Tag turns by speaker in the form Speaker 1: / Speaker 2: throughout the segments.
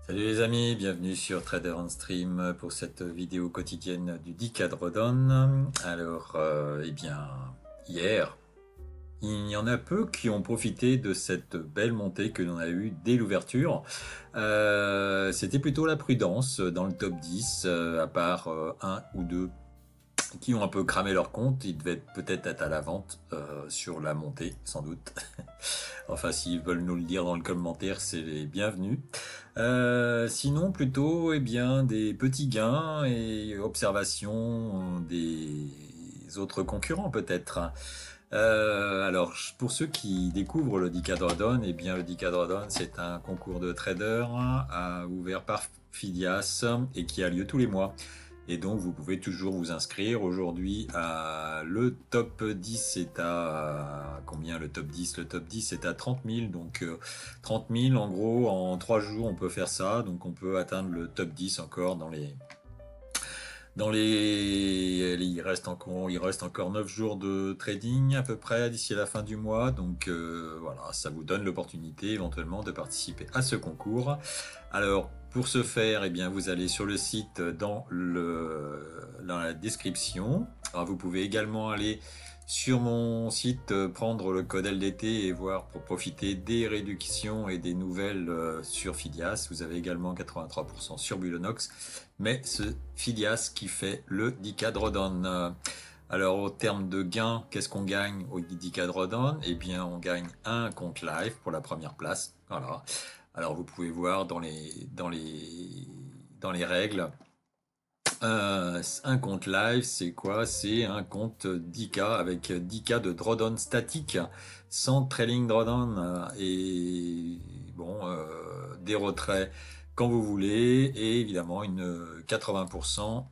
Speaker 1: Salut les amis, bienvenue sur Trader on Stream pour cette vidéo quotidienne du 10K Drawdown. Alors, hier, il y en a peu qui ont profité de cette belle montée que l'on a eue dès l'ouverture. C'était plutôt la prudence dans le top 10, à part un ou deux qui ont un peu cramé leur compte. Ils devaient peut-être être à la vente sur la montée, sans doute. Enfin, s'ils veulent nous le dire dans le commentaire, c'est les bienvenus. Sinon, plutôt, des petits gains et observations des autres concurrents, peut-être. Alors, pour ceux qui découvrent le DK Drawdown, le DK Drawdown, c'est un concours de traders ouvert par Phidias et qui a lieu tous les mois. Et donc, vous pouvez toujours vous inscrire. Aujourd'hui, le top 10 est à combien le top 10? Le top 10 est à 30 000. Donc, 30 000, en gros, en 3 jours, on peut faire ça. Donc, on peut atteindre le top 10 encore il reste encore 9 jours de trading à peu près d'ici à la fin du mois. Donc voilà, ça vous donne l'opportunité éventuellement de participer à ce concours. Alors pour ce faire, vous allez sur le site dans la description. Alors, vous pouvez également aller sur mon site, prendre le code LDT et voir pour profiter des réductions et des nouvelles sur Phidias. Vous avez également 83% sur Bulonox, mais c'est Phidias qui fait le 10K Drawdown. Alors, au terme de gains, qu'est-ce qu'on gagne au 10K Drawdown? On gagne un compte live pour la première place. Voilà. Alors, vous pouvez voir dans les règles. Un compte live, c'est quoi? C'est un compte 10K avec 10K de drawdown statique, sans trailing drawdown des retraits quand vous voulez et évidemment une 80%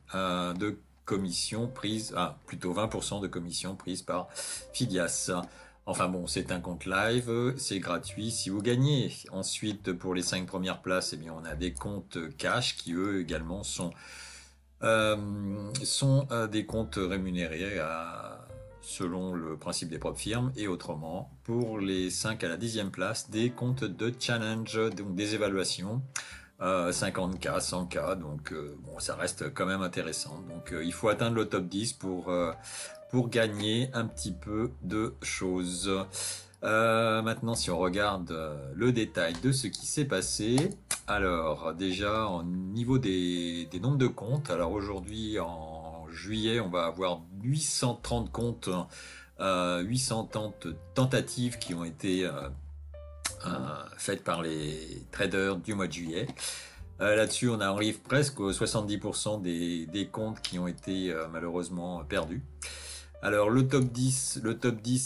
Speaker 1: de commission prise, plutôt 20% de commission prise par Phidias. Enfin bon, c'est un compte live, c'est gratuit si vous gagnez. Ensuite, pour les 5 premières places, on a des comptes cash qui eux également sont des comptes rémunérés selon le principe des propres firmes et autrement pour les 5 à la 10e place des comptes de challenge, donc des évaluations 50K, 100K, donc bon, ça reste quand même intéressant. Donc il faut atteindre le top 10 pour gagner un petit peu de choses. Maintenant, si on regarde le détail de ce qui s'est passé, alors déjà au niveau des nombres de comptes, alors aujourd'hui en juillet, on va avoir 830 comptes, 830 tentatives qui ont été faites par les traders du mois de juillet. Là-dessus, on arrive presque aux 70% des comptes qui ont été malheureusement perdus. Alors le top 10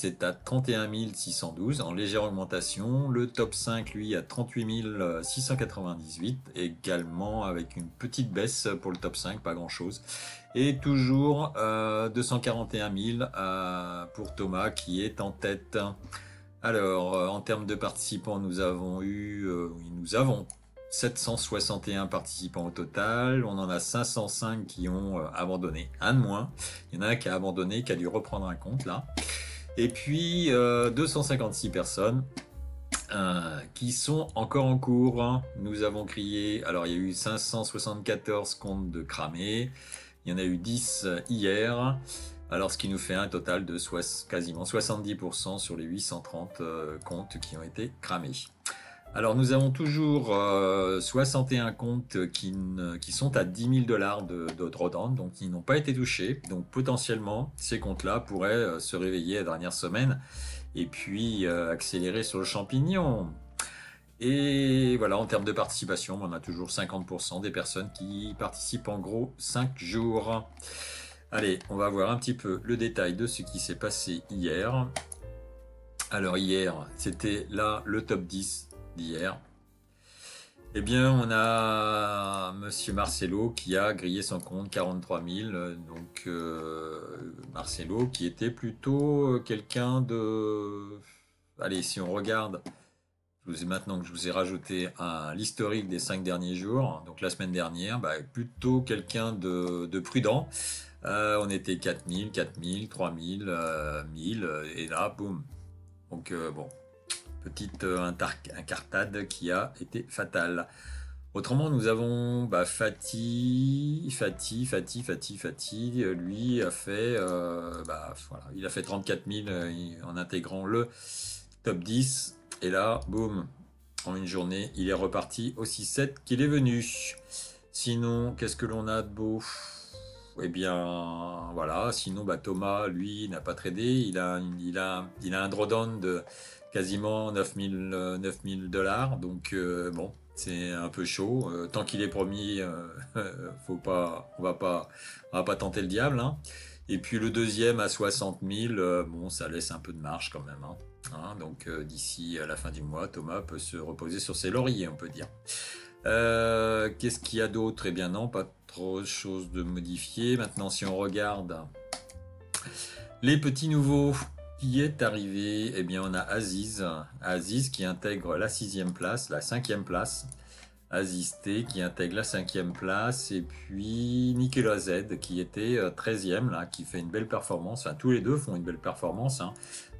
Speaker 1: est à 31 612 en légère augmentation. Le top 5 lui à 38 698 également avec une petite baisse pour le top 5, pas grand chose. Et toujours 241 000 pour Thomas qui est en tête. Alors en termes de participants, nous avons 761 participants au total. On en a 505 qui ont abandonné. Un de moins. Il y en a un qui a abandonné, qui a dû reprendre un compte là. Et puis 256 personnes qui sont encore en cours. Nous avons crié. Alors il y a eu 574 comptes de cramés. Il y en a eu 10 hier. Alors ce qui nous fait un total de quasiment 70% sur les 830 comptes qui ont été cramés. Alors nous avons toujours 61 comptes qui sont à 10 000 $ de drawdown, donc qui n'ont pas été touchés. Donc potentiellement, ces comptes-là pourraient se réveiller la dernière semaine et puis accélérer sur le champignon. Et voilà, en termes de participation, on a toujours 50% des personnes qui participent en gros 5 jours. Allez, on va voir un petit peu le détail de ce qui s'est passé hier. Alors hier, c'était là le top 10 d'hier. On a Monsieur Marcelo qui a grillé son compte 43 000. Donc, Marcelo qui était plutôt quelqu'un de... Allez, si on regarde, maintenant que je vous ai rajouté l'historique des 5 derniers jours, donc la semaine dernière, plutôt quelqu'un de prudent. On était 4 000, 4 000, 3 000, 1000, et là, boum. Donc, bon, petite incartade qui a été fatale. Autrement, nous avons Fatih. Lui a fait, voilà, il a fait 34 000 en intégrant le top 10. Et là, boum, en une journée, il est reparti aussi 7 qu'il est venu. Sinon, qu'est-ce que l'on a de beau? Eh bien, voilà. Sinon, Thomas, lui, n'a pas tradé. Il a un drawdown de quasiment 9 000 $. Donc, bon, c'est un peu chaud. Tant qu'il est promis, on va pas tenter le diable, hein. Et puis le deuxième à 60 000, bon, ça laisse un peu de marge quand même, hein. Donc, d'ici à la fin du mois, Thomas peut se reposer sur ses lauriers, on peut dire. Qu'est-ce qu'il y a d'autre? Eh bien non, pas trop de choses de modifier. Maintenant, si on regarde les petits nouveaux qui est arrivé, eh bien on a Aziz qui intègre la 6e place, la 5e place. Aziz T qui intègre la 5e place, et puis Nicolas Z qui était 13e là, qui fait une belle performance. Enfin, tous les deux font une belle performance, hein.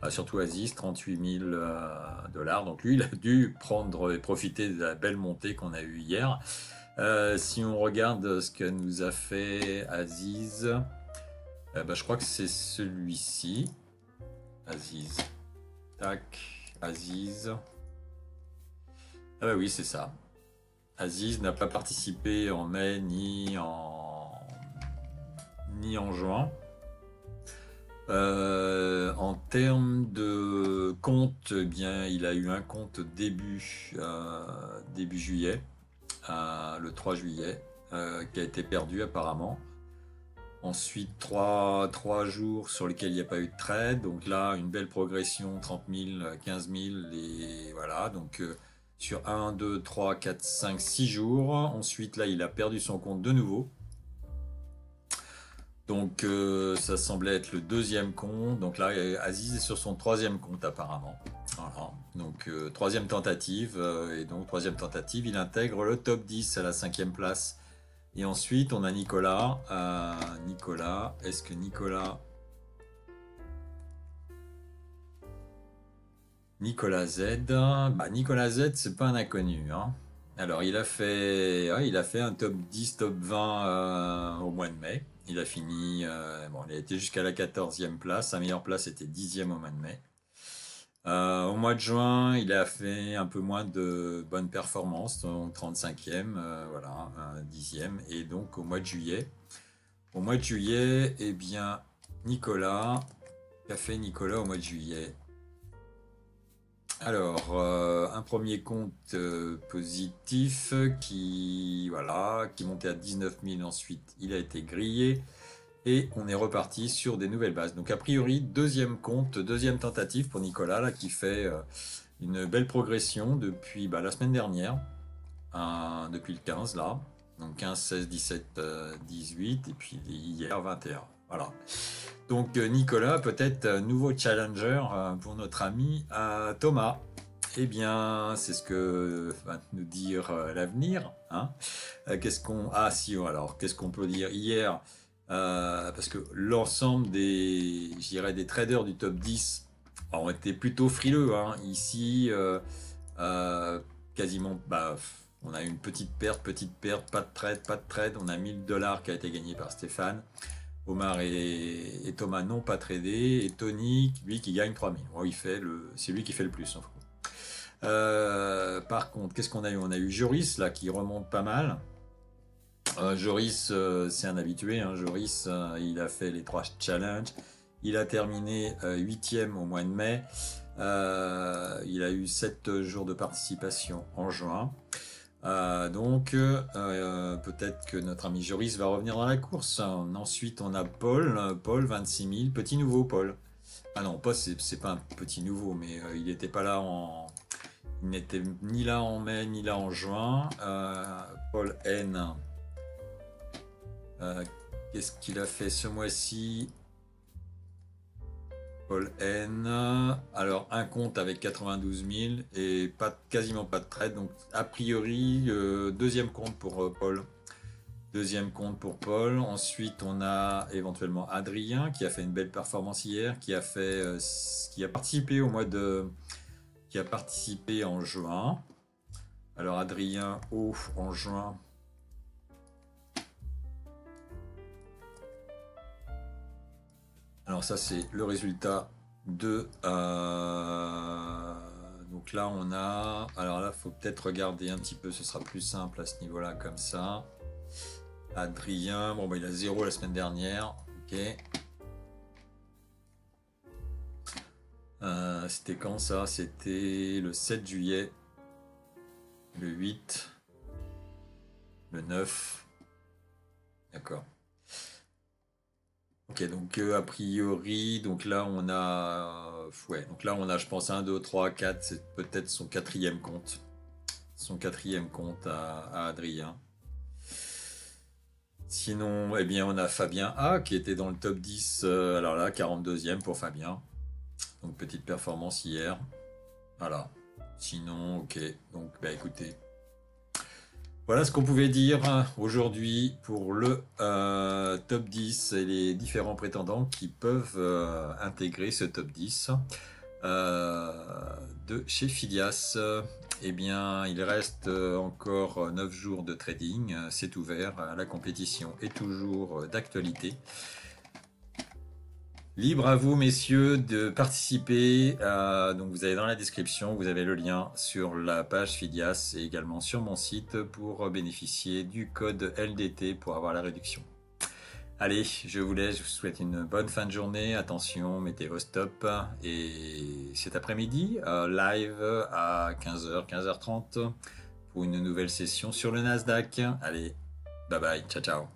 Speaker 1: Surtout Aziz, 38 000 $. Donc lui, il a dû prendre et profiter de la belle montée qu'on a eue hier. Si on regarde ce que nous a fait Aziz, je crois que c'est celui-ci. Aziz. Tac. Aziz. Ah bah oui, c'est ça. Aziz n'a pas participé en mai ni en juin. En termes de compte, eh bien, il a eu un compte début juillet, le 3 juillet, qui a été perdu apparemment. Ensuite, 3 jours sur lesquels il n'y a pas eu de trade. Donc là, une belle progression, 30 000, 15 000. Et voilà, donc sur 1, 2, 3, 4, 5, 6 jours. Ensuite, là, il a perdu son compte de nouveau. Donc ça semblait être le deuxième compte. Donc là, Aziz est sur son 3e compte apparemment. Voilà. Donc troisième tentative. Et donc troisième tentative, il intègre le top 10 à la 5e place. Et ensuite, on a Nicolas. Est-ce que Nicolas Z, Nicolas Z, c'est pas un inconnu, hein. Alors, il a fait un top 10, top 20 au mois de mai. Il a fini, il a été jusqu'à la 14e place. Sa meilleure place était 10e au mois de mai. Au mois de juin, il a fait un peu moins de bonnes performances, donc 35e, voilà, 10e. Et donc au mois de juillet, eh bien, qu'a fait Nicolas au mois de juillet? Alors, un premier compte positif qui montait à 19 000, ensuite il a été grillé. Et on est reparti sur des nouvelles bases. Donc a priori, deuxième compte, deuxième tentative pour Nicolas, là, qui fait une belle progression depuis la semaine dernière, depuis le 15 là. Donc 15, 16, 17, 18, et puis hier 21. Voilà. Donc Nicolas, peut-être nouveau challenger pour notre ami Thomas. Eh bien, c'est ce que va nous dire l'avenir, hein. Qu'est-ce qu'on peut dire hier? Parce que l'ensemble des traders du top 10 ont été plutôt frileux, hein. Ici, quasiment, on a eu une petite perte, pas de trade. On a 1 000 $ qui a été gagné par Stéphane. Omar et Thomas n'ont pas tradé, et Tony, lui, qui gagne 3 000. Bon, c'est lui qui fait le plus, en fait. Par contre, qu'est-ce qu'on a eu? On a eu Joris là qui remonte pas mal. Joris, c'est un habitué, hein. Joris, il a fait les 3 challenges. Il a terminé 8e au mois de mai. Il a eu 7 jours de participation en juin. Donc, peut-être que notre ami Joris va revenir dans la course. Ensuite, on a Paul, 26 000. Petit nouveau, Paul. Ah non, Paul, c'est pas un petit nouveau, mais il n'était pas là il n'était ni là en mai, ni là en juin. Paul N. Qu'est-ce qu'il a fait ce mois-ci? Paul N. Alors, un compte avec 92 000 et quasiment pas de trade. Donc, a priori, deuxième compte pour Paul. Deuxième compte pour Paul. Ensuite, on a éventuellement Adrien qui a fait une belle performance hier, qui a participé qui a participé en juin. Alors Adrien O en juin. Alors ça c'est le résultat de... donc là on a... Alors là il faut peut-être regarder un petit peu, ce sera plus simple à ce niveau-là comme ça. Adrien, bon bah il a 0 la semaine dernière. Ok. C'était quand ça? C'était le 7 juillet, le 8, le 9. D'accord. Ok, donc a priori, donc là on a, ouais, donc là on a, je pense, 1, 2, 3, 4, c'est peut-être son quatrième compte. Son quatrième compte à Adrien. Sinon, eh bien, on a Fabien A qui était dans le top 10, alors là, 42e pour Fabien. Donc petite performance hier. Voilà. Sinon, ok. Donc, bah écoutez. Voilà ce qu'on pouvait dire aujourd'hui pour le top 10 et les différents prétendants qui peuvent intégrer ce top 10 de chez Phidias. Eh bien, il reste encore 9 jours de trading. C'est ouvert. La compétition est toujours d'actualité. Libre à vous, messieurs, de participer. Donc, vous avez dans la description, vous avez le lien sur la page Phidias et également sur mon site pour bénéficier du code LDT pour avoir la réduction. Allez, je vous laisse, je vous souhaite une bonne fin de journée. Attention, météo stop. Et cet après-midi, live à 15h, 15h30 pour une nouvelle session sur le Nasdaq. Allez, bye bye, ciao ciao.